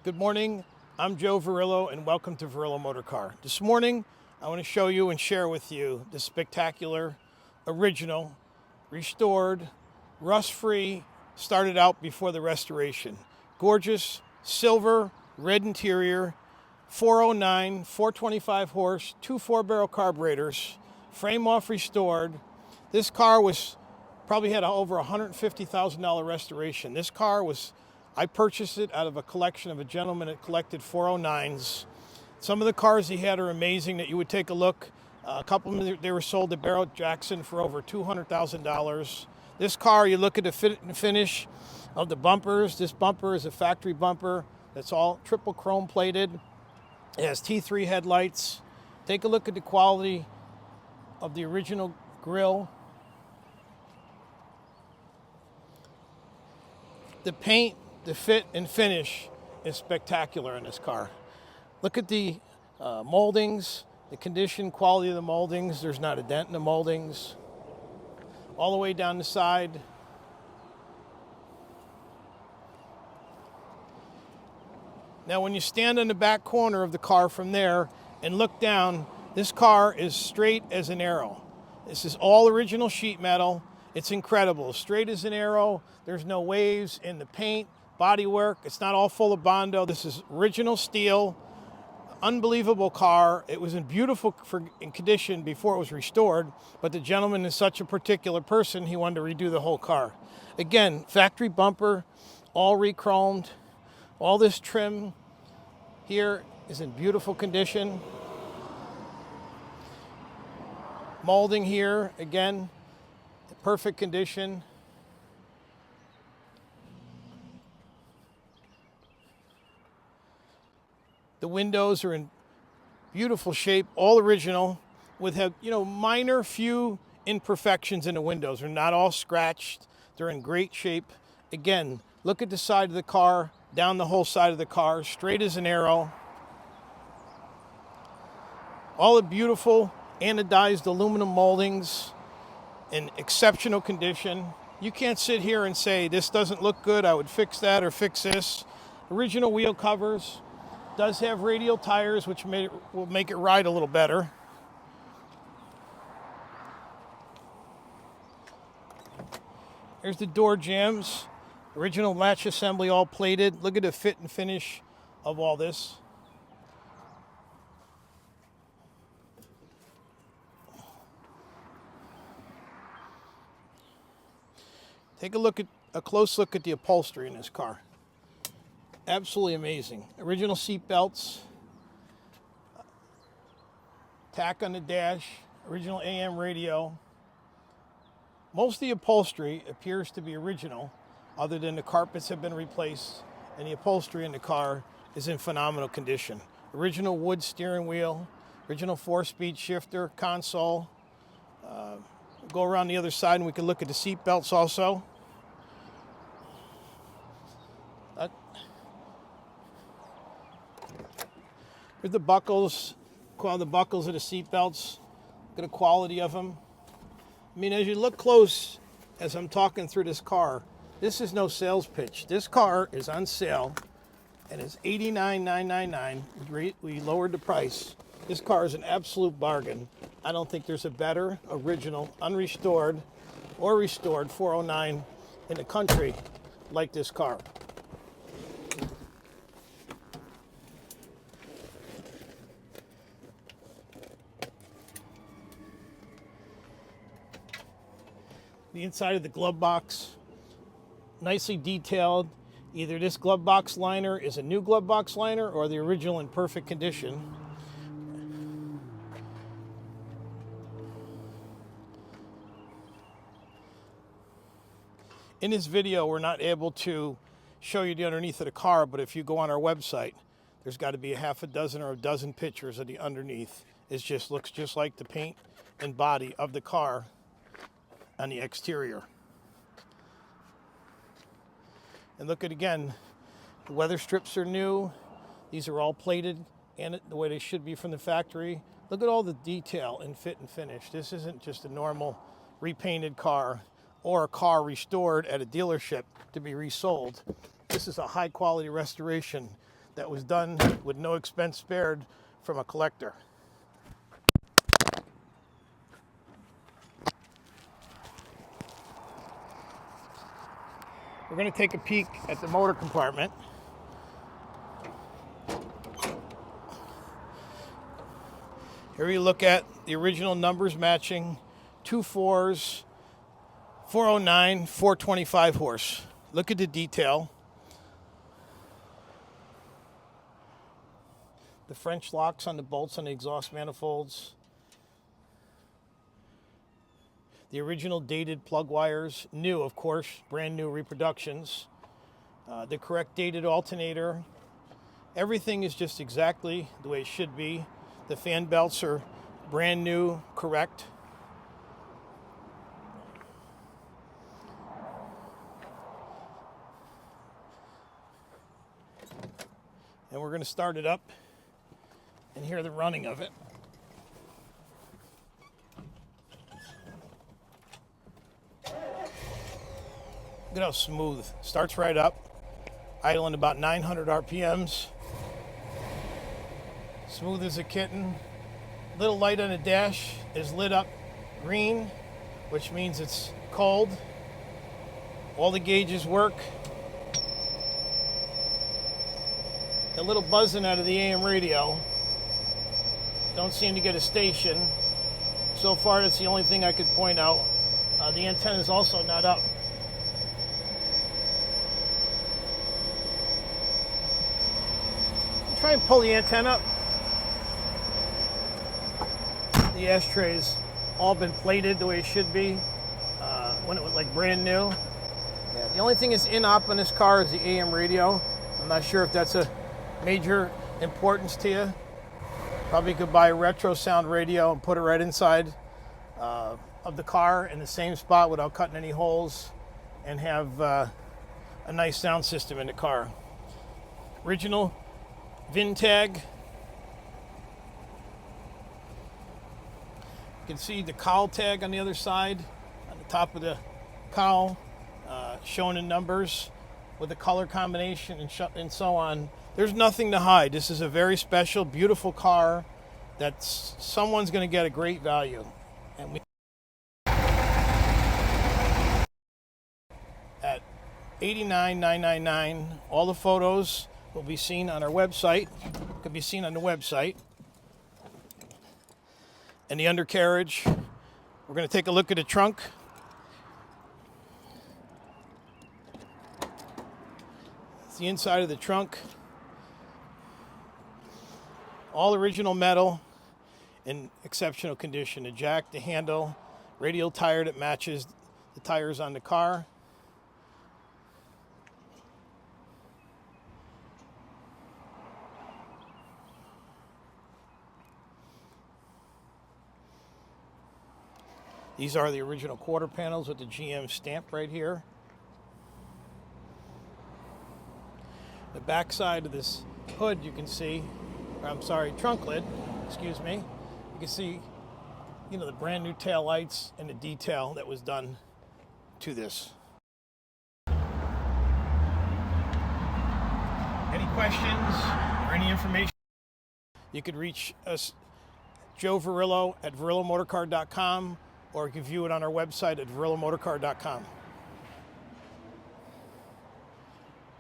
Good morning, I'm Joe Verrillo and welcome to Verrillo Motor Car. This morning I want to show you and share with you the spectacular, original, restored, rust-free, started out before the restoration. Gorgeous, silver, red interior, 409, 425 horse, two 4-barrel carburetors, frame off restored. This car was probably had over $150,000 restoration. This car was, I purchased it out of a collection of a gentleman that collected 409s. Some of the cars he had are amazing that you would take a look. A couple of them, they were sold to Barrett Jackson for over $200,000. This car, you look at the fit and finish of the bumpers. This bumper is a factory bumper that's all triple chrome plated. It has T3 headlights. Take a look at the quality of the original grille. The paint, the fit and finish is spectacular in this car. Look at the moldings, the condition, quality of the moldings. There's not a dent in the moldings. All the way down the side. Now when you stand in the back corner of the car from there and look down, this car is straight as an arrow. This is all original sheet metal. It's incredible, straight as an arrow. There's no waves in the paint, bodywork. It's not all full of Bondo. This is original steel, unbelievable car. It was in beautiful condition before it was restored, but the gentleman is such a particular person, he wanted to redo the whole car. Again, factory bumper, all re-chromed. All this trim here is in beautiful condition. Molding here, again, perfect condition. The windows are in beautiful shape, all original, with minor few imperfections in the windows. They're not all scratched. They're in great shape. Again, look at the side of the car, down the whole side of the car, straight as an arrow. All the beautiful anodized aluminum moldings in exceptional condition. You can't sit here and say, this doesn't look good, I would fix that or fix this. Original wheel covers. Does have radial tires, which will make it ride a little better. Here's the door jambs. Original latch assembly, all plated. Look at the fit and finish of all this. Take a close look at the upholstery in this car. Absolutely amazing. Original seat belts, tack on the dash, original AM radio. Most of the upholstery appears to be original, other than the carpets have been replaced, and the upholstery in the car is in phenomenal condition. Original wood steering wheel, original 4-speed shifter, console. Go around the other side and we can look at the seat belts also. Here's the buckles, the buckles of the seat belts. Look at the quality of them. I mean, as you look close, as I'm talking through this car, this is no sales pitch. This car is on sale and it's $89,999. We lowered the price. This car is an absolute bargain. I don't think there's a better, original, unrestored, or restored 409 in the country like this car. The inside of the glove box, nicely detailed. Either this glove box liner is a new glove box liner or the original in perfect condition. In this video, we're not able to show you the underneath of the car, but if you go on our website, there's got to be a half a dozen or a dozen pictures of the underneath. It just looks just like the paint and body of the car on the exterior. And look at, again, the weather strips are new. These are all plated and the way they should be from the factory. Look at all the detail and fit and finish. This isn't just a normal repainted car or a car restored at a dealership to be resold. This is a high quality restoration that was done with no expense spared from a collector. We're going to take a peek at the motor compartment. Here we look at the original numbers matching, 2 4s, 409, 425 horse. Look at the detail. The French locks on the bolts on the exhaust manifolds. The original dated plug wires, new of course, brand new reproductions. The correct dated alternator. Everything is just exactly the way it should be. The fan belts are brand new, correct. And we're going to start it up and hear the running of it. Look at how smooth. Starts right up, idling about 900 RPMs. Smooth as a kitten. Little light on the dash is lit up green, which means it's cold. All the gauges work. A little buzzing out of the AM radio. Don't seem to get a station. So far, that's the only thing I could point out. The antenna is also not up. Try and pull the antenna up. The ashtrays all been plated the way it should be when it was like brand new. Yeah, the only thing that's in-op on this car is the AM radio. I'm not sure if that's a major importance to you. Probably could buy a retro sound radio and put it right inside of the car in the same spot without cutting any holes and have a nice sound system in the car. Original VIN tag. You can see the cowl tag on the other side, on the top of the cowl, showing the numbers with the color combination and so on. There's nothing to hide. This is a very special, beautiful car that someone's going to get a great value. And we at $89,999. All the photos will be seen on our website. Could be seen on the website. And the undercarriage. We're going to take a look at the trunk. It's the inside of the trunk. All original metal in exceptional condition. The jack, the handle, radial tire that matches the tires on the car. These are the original quarter panels with the GM stamp right here. The back side of this hood you can see, trunk lid, excuse me. You can see, the brand new tail lights and the detail that was done to this. Any questions or any information? You could reach us, Joe Verrillo at VerrilloMotorcar.com, or you can view it on our website at VerrilloMotorcar.com.